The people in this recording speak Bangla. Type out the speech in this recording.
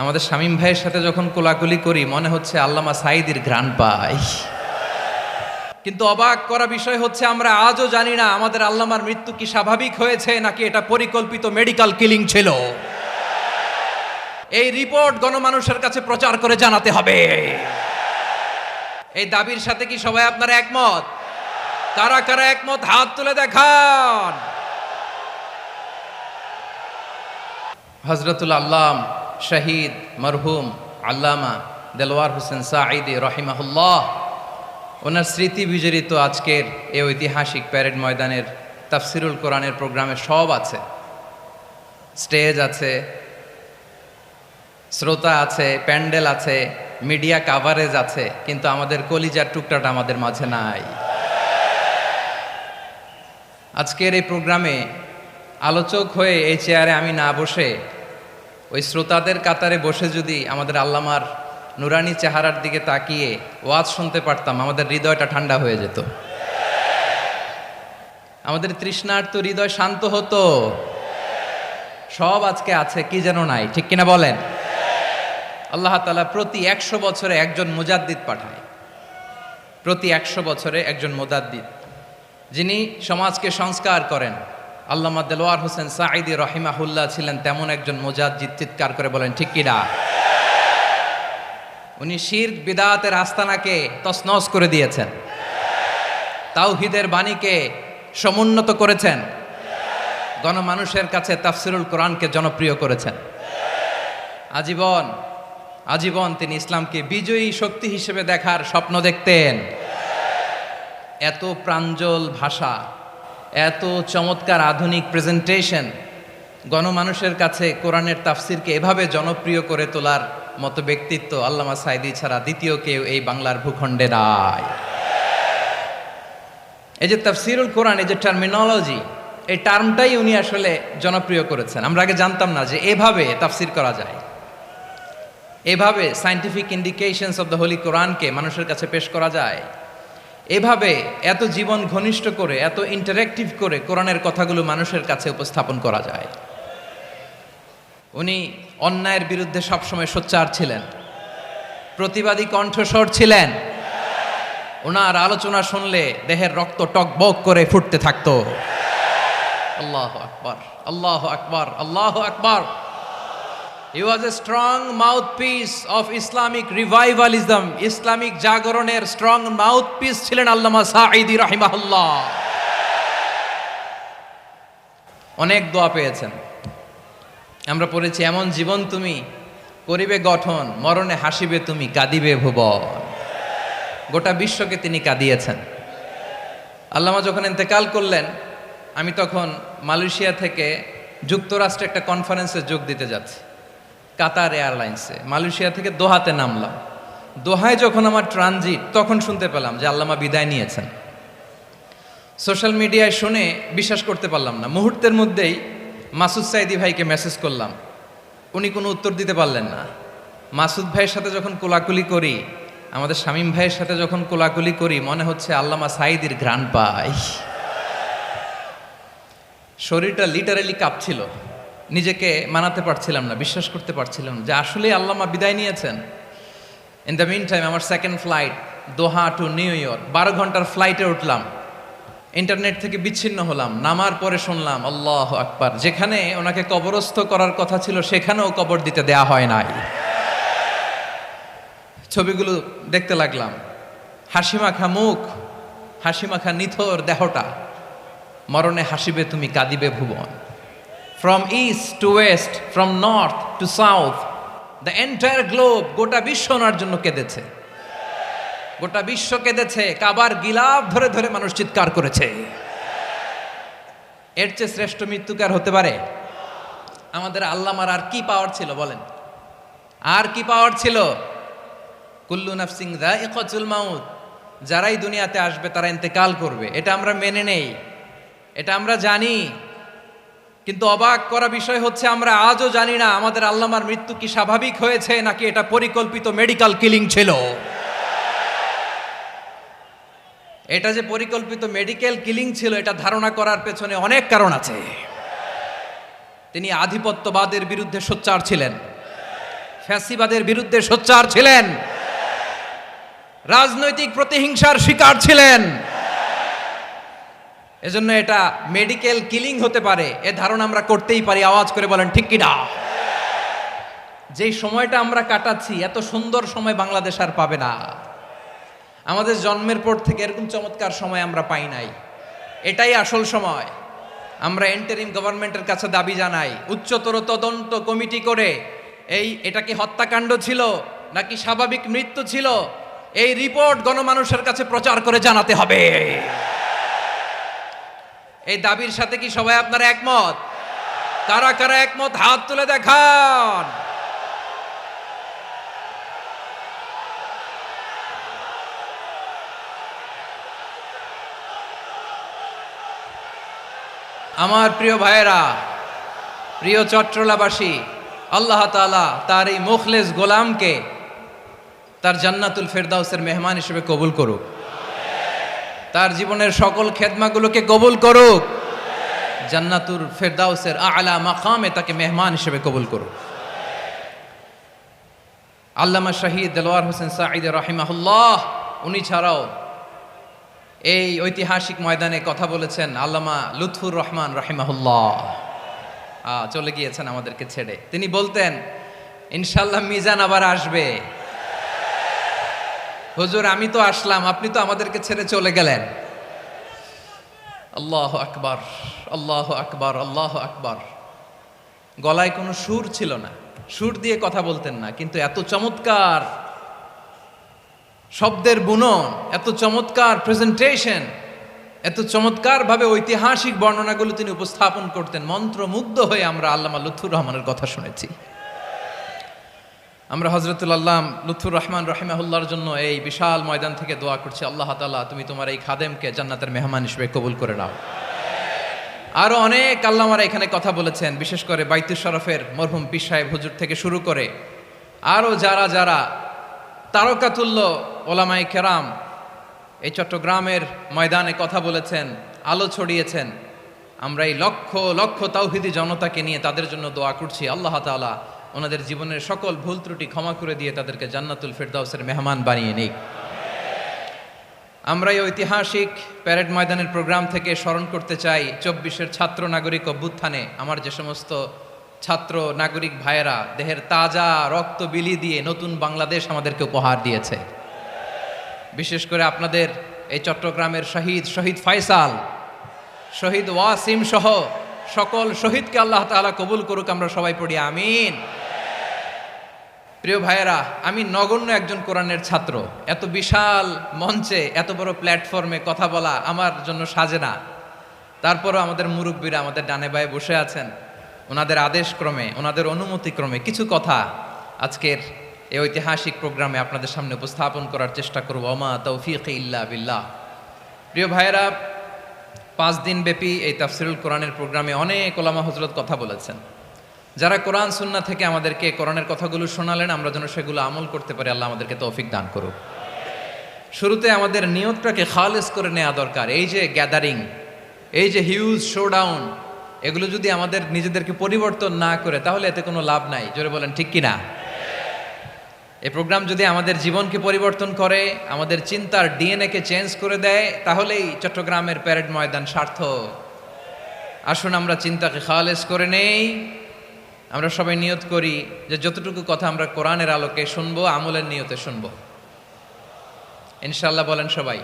আমাদের শামীম ভাইয়ের সাথে যখন কোলাকুলি করি মনে হচ্ছে আল্লামা সাঈদীর ঘ্রাণ পাই। কিন্তু অবাক করা বিষয় হচ্ছে আমরা আজও জানি না আমাদের আল্লামার মৃত্যু কি স্বাভাবিক হয়েছে নাকি এটা পরিকল্পিত মেডিকেল কিলিং ছিল। এই রিপোর্ট গণমানুষের কাছে প্রচার করে জানাতে হবে। এই দাবির সাথে কি সবাই আপনারা একমত? কারা কারা একমত হাত তুলে দেখান। হযরতুল আল্লাম শহীদ মরহুম আল্লামা দেলোয়ার হোসেন সাঈদী রহিমাহুল্লাহ, ওনার স্মৃতি বিজড়িত আজকের এই ঐতিহাসিক প্যারেড ময়দানের তাফসিরুল কোরআনের প্রোগ্রামে সব আছে। স্টেজ আছে, শ্রোতা আছে, প্যান্ডেল আছে, মিডিয়া কাভারেজ আছে, কিন্তু আমাদের কলিজার টুকটাটা আমাদের মাঝে নাই। আজকের এই প্রোগ্রামে আলোচক হয়ে এই চেয়ারে আমি না বসে ওই শ্রোতাদের কাতারে বসে যদি আমাদের আল্লামার নুরানি চেহারার দিকে তাকিয়ে ওয়াজ শুনতে পারতাম, আমাদের হৃদয়টা ঠান্ডা হয়ে যেত, আমাদের তৃষ্ণার্ত হৃদয় শান্ত হতো। সব আজকে আছে, কি যেন নাই, ঠিক কিনা বলেন? আল্লাহ তাআলা প্রতি 100 বছরে একজন মুজাদ্দিদ পাঠায়, প্রতি 100 বছরে একজন মুজাদ্দিদ, যিনি সমাজকে সংস্কার করেন। আল্লামা দেলোয়ার হোসেন সাঈদী রহিমাহুল্লাহ ছিলেন তেমন একজন মুজাদ্দিদ। চিৎকার করে বলেন ঠিক কিনা? উনি শিরক বিদআতের আস্তানাকে তছনছ করে দিয়েছেন, তাওহীদের বাণীকে সমুন্নত করেছেন, গণমানুষের কাছে তাফসিরুল কোরআনকে জনপ্রিয় করেছেন। আজীবন আজীবন তিনি ইসলামকে বিজয়ী শক্তি হিসেবে দেখার স্বপ্ন দেখতেন। এত প্রাঞ্জল ভাষা, এত চমৎকার আধুনিক প্রেজেন্টেশন, গণমানুষের কাছে কোরআনের তাফসিরকে এভাবে জনপ্রিয় করে তোলার মতো ব্যক্তিত্ব আল্লামা সাঈদী ছাড়া দ্বিতীয় কেউ এই বাংলার ভূখণ্ডে নাই। এই যে তাফসিরুল কোরআন, এই যে টার্মিনোলজি, এই টার্মটাই উনি আসলে জনপ্রিয় করেছেন। আমরা আগে জানতাম না যে এভাবে তাফসির করা যায়, এভাবে scientific indications of the Holi কোরআনকে মানুষের কাছে পেশ করা যায়, এভাবে এত জীবন ঘনিষ্ঠ করে, এত ইন্টারেক্টিভ করে কোরআনের কথাগুলো মানুষের কাছে উপস্থাপন করা যায়। উনি অন্যায়ের বিরুদ্ধে সবসময় সোচ্চার ছিলেন, প্রতিবাদী কণ্ঠস্বর ছিলেন। ওনার আলোচনা শুনলে দেহের রক্ত টকবক করে ফুটতে থাকতো। আল্লাহু আকবার, আল্লাহু আকবার, আল্লাহু আকবার। He was a strong mouthpiece of Islamic revivalism. Islamic জাগরণের স্ট্রং মাউথপিস ছিলেন আল্লামা সাঈদী রাহিমাহুল্লাহ। অনেক দোয়া পেয়েছেন, আমরা পড়েছি, এমন জীবন তুমি করিবে গঠন, মরণে হাসিবে তুমি, কাঁদিবে ভুবন। গোটা বিশ্বকে তিনি কাঁদিয়েছেন। আল্লামা যখন ইন্তেকাল করলেন, আমি তখন মালয়েশিয়া থেকে যুক্তরাষ্ট্রে একটা কনফারেন্সে যোগ দিতে যাচ্ছি, কাতার এয়ারলাইন্সে। মালয়েশিয়া থেকে দোহাতে নামলাম। দোহায় যখন আমার ট্রানজিট, তখন শুনতে পেলাম যে আল্লামা বিদায় নিয়েছেন। সোশ্যাল মিডিয়ায় শুনে বিশ্বাস করতে পারলাম না। মুহূর্তের মধ্যেই মাসুদ সাঈদী ভাইকে মেসেজ করলাম, উনি কোনো উত্তর দিতে পারলেন না। মাসুদ ভাইয়ের সাথে যখন কোলাকুলি করি, আমাদের শামীম ভাইয়ের সাথে যখন কোলাকুলি করি, মনে হচ্ছে আল্লামা সাঈদীর ঘ্রাণ পাই। শরীরটা লিটারালি কাঁপছিল, নিজেকে মানাতে পারছিলাম না, বিশ্বাস করতে পারছিলাম যে আসলে আল্লামা বিদায় নিয়েছেন। ইন দ্য মিন টাইম আমার সেকেন্ড ফ্লাইট দোহা টু নিউ ইয়র্ক, 12 ঘন্টার ফ্লাইটে উঠলাম, ইন্টারনেট থেকে বিচ্ছিন্ন হলাম। নামার পরে শুনলাম আল্লাহু আকবার, যেখানে ওনাকে কবরস্থ করার কথা ছিল সেখানেও কবর দিতে দেয়া হয় নাই। ছবিগুলো দেখতে লাগলাম, হাসিমাখা মুখ, হাসিমাখা নিথর দেহটা, মরণে হাসিবে তুমি, কাঁদিবে ভুবন। From east to west, from north to south, the entire globe, গোটা বিশ্ব ওনার জন্য কেঁদেছে, গোটা বিশ্ব কেঁদেছে। কাবার গিলাফ ধরে ধরে মানুষ চিৎকার করেছে। এর চেয়ে শ্রেষ্ঠ মৃত্যুকার হতে পারে? আমাদের আল্লামার আর কি পাওয়ার ছিল বলেন? আর কি পাওয়ার ছিল? কুল্লু নাফসিন যায়িকাতুল মাউত, যারাই দুনিয়াতে আসবে তারা ইন্তেকাল করবে, এটা আমরা মেনে নেই, এটা আমরা জানি। কিন্তু অবাক করা বিষয় হচ্ছে আমরা আজও জানি না আমাদের আল্লামার মৃত্যু কি স্বাভাবিক হয়েছে নাকি এটা পরিকল্পিত মেডিকেল কিলিং ছিল। এটা যে পরিকল্পিত মেডিকেল কিলিং ছিল, এটা ধারণা করার পেছনে অনেক কারণ আছে। তিনি আধিপত্যবাদের বিরুদ্ধে সোচ্চার ছিলেন, ফ্যাসিবাদের বিরুদ্ধে সোচ্চার ছিলেন, রাজনৈতিক প্রতিহিংসার শিকার ছিলেন। এজন্য এটা মেডিকেল কিলিং হতে পারে এ ধারণা আমরা করতেই পারি। আওয়াজ করে বলেন ঠিক কিনা? যেই সময়টা আমরা কাটাচ্ছি, এত সুন্দর সময় বাংলাদেশ আর পাবে না। আমাদের জন্মের পর থেকে এরকম চমৎকার সময় আমরা পাই নাই। এটাই আসল সময়। আমরা ইন্টারিম গভর্নমেন্টের কাছে দাবি জানাই, উচ্চতর তদন্ত কমিটি করে এটা কি হত্যাকাণ্ড ছিল নাকি স্বাভাবিক মৃত্যু ছিল, এই রিপোর্ট গণমানুষের কাছে প্রচার করে জানাতে হবে। এই দাবির সাথে কি সবাই আপনারা একমত? কারা কারা একমত হাত তুলে দেখান। আমার প্রিয় ভাইয়েরা, প্রিয় চট্টলাবাসী, আল্লাহ তাআলা তার এই মুখলেস গোলামকে তার জান্নাতুল ফেরদাউসের মেহমান হিসেবে কবুল করুক। তার জীবনের সকল খেদমাগুলোকে কবুল করুক। জান্নাতুল ফেরদাউসের আলা মাকামে তাকে মেহমান হিসেবে কবুল করুক। আল্লামা শহীদ দেলোয়ার হোসেন সাঈদী রাহিমাহুল্লাহ, উনি ছাড়াও এই ঐতিহাসিক ময়দানে কথা বলেছেন আল্লামা লুৎফুর রহমান রাহিমাহুল্লাহ। চলে গিয়েছেন আমাদেরকে ছেড়ে। তিনি বলতেন, ইনশাআল্লাহ মিজান আবার আসবে। হুজুর, আমি তো আসলাম, আপনি তো আমাদেরকে ছেড়ে চলে গেলেন। আল্লাহু আকবার, আল্লাহু আকবার, আল্লাহু আকবার। গলায় কোনো সুর ছিল না, সুর দিয়ে কথা বলতেন না, কিন্তু এত চমৎকার শব্দের বুনন, এত চমৎকার প্রেজেন্টেশন, এত চমৎকার ভাবে ঐতিহাসিক বর্ণনাগুলো তিনি উপস্থাপন করতেন। মন্ত্রমুগ্ধ হয়ে আমরা আল্লামা লুৎফুর রহমানের কথা শুনেছি। আমরা হযরতুল আল্লাহ লুৎফুর রহমান রাহিমাহুল্লাহর জন্য এই বিশাল ময়দান থেকে দোয়া করছি, আল্লাহ তাআলা তুমি তোমার এই খাদেমকে জান্নাতের মেহমান হিসেবে কবুল করে নাও। আরো অনেক আল্লামারা এখানে কথা বলেছেন, বিশেষ করে বাইতুল শরফের মরহুম পীর সাহেব হুজুর থেকে শুরু করে আরো যারা যারা তারকাতুল্য ওলামায়ে কেরাম এই চট্টগ্রামের ময়দানে কথা বলেছেন, আলো ছড়িয়েছেন। আমরা এই লক্ষ লক্ষ তাওহীদি জনতাকে নিয়ে তাদের জন্য দোয়া করছি, আল্লাহ তাআলা ওনাদের জীবনের সকল ভুল ত্রুটি ক্ষমা করে দিয়ে তাদেরকে জান্নাতুল ফেরদাউসের মেহমান বানিয়ে নিক। আমরা এই ঐতিহাসিক প্যারেড ময়দানের প্রোগ্রাম থেকে স্মরণ করতে চাই 24-এর ছাত্র নাগরিক অভ্যুত্থানে আমার যে সমস্ত ছাত্র নাগরিক ভাইয়েরা দেহের তাজা রক্ত বিলি দিয়ে নতুন বাংলাদেশ আমাদেরকে উপহার দিয়েছে। বিশেষ করে আপনাদের এই চট্টগ্রামের শহীদ ফয়সাল, শহীদ ওয়াসিম সহ সকল শহীদকে আল্লাহ তাআলা কবুল করুক। আমরা সবাই পড়ি আমিন। প্রিয় ভাইয়েরা, আমি নগণ্য একজন কোরআনের ছাত্র, এত বিশাল মঞ্চে এত বড় প্ল্যাটফর্মে কথা বলা আমার জন্য সাজে না। তারপরও আমাদের মুরব্বীরা আমাদের ডানে বায়ে বসে আছেন, ওনাদের আদেশক্রমে, ওনাদের অনুমতিক্রমে কিছু কথা আজকের এই ঐতিহাসিক প্রোগ্রামে আপনাদের সামনে উপস্থাপন করার চেষ্টা করব। ওমা তৌফিক ইল্লা বিল্লাহ। প্রিয় ভাইয়েরা, 5 দিন ব্যাপী এই তাফসিরুল কোরআনের প্রোগ্রামে অনেক ওলামা হযরত কথা বলেছেন। যারা কোরআন সুন্নাহ থেকে আমাদেরকে কোরআনের কথাগুলো শোনালেন, আমরা যেন সেগুলো আমল করতে পারি, আল্লাহ আমাদেরকে তৌফিক দান করুক। শুরুতে আমাদের নিয়তটাকে খালেস করে নেওয়া দরকার। এই যে গ্যাদারিং, এই যে হিউজ শোডাউন, এগুলো যদি আমাদের নিজেদেরকে পরিবর্তন না করে তাহলে এতে কোনো লাভ নাই। জোরে বলেন ঠিক কিনা? এই প্রোগ্রাম যদি আমাদের জীবনকে পরিবর্তন করে, আমাদের চিন্তার ডিএনএ-কে চেঞ্জ করে দেয়, তাহলেই চট্টগ্রামের প্যারেড ময়দান সার্থক। আসুন আমরা চিন্তাকে খালেস করে নেই। আমরা সবাই নিয়ত করি যে যতটুকু কথা আমরা কোরআনের আলোকে শুনবো, আমলের নিয়তে শুনবো ইনশাআল্লাহ। বলেন সবাই।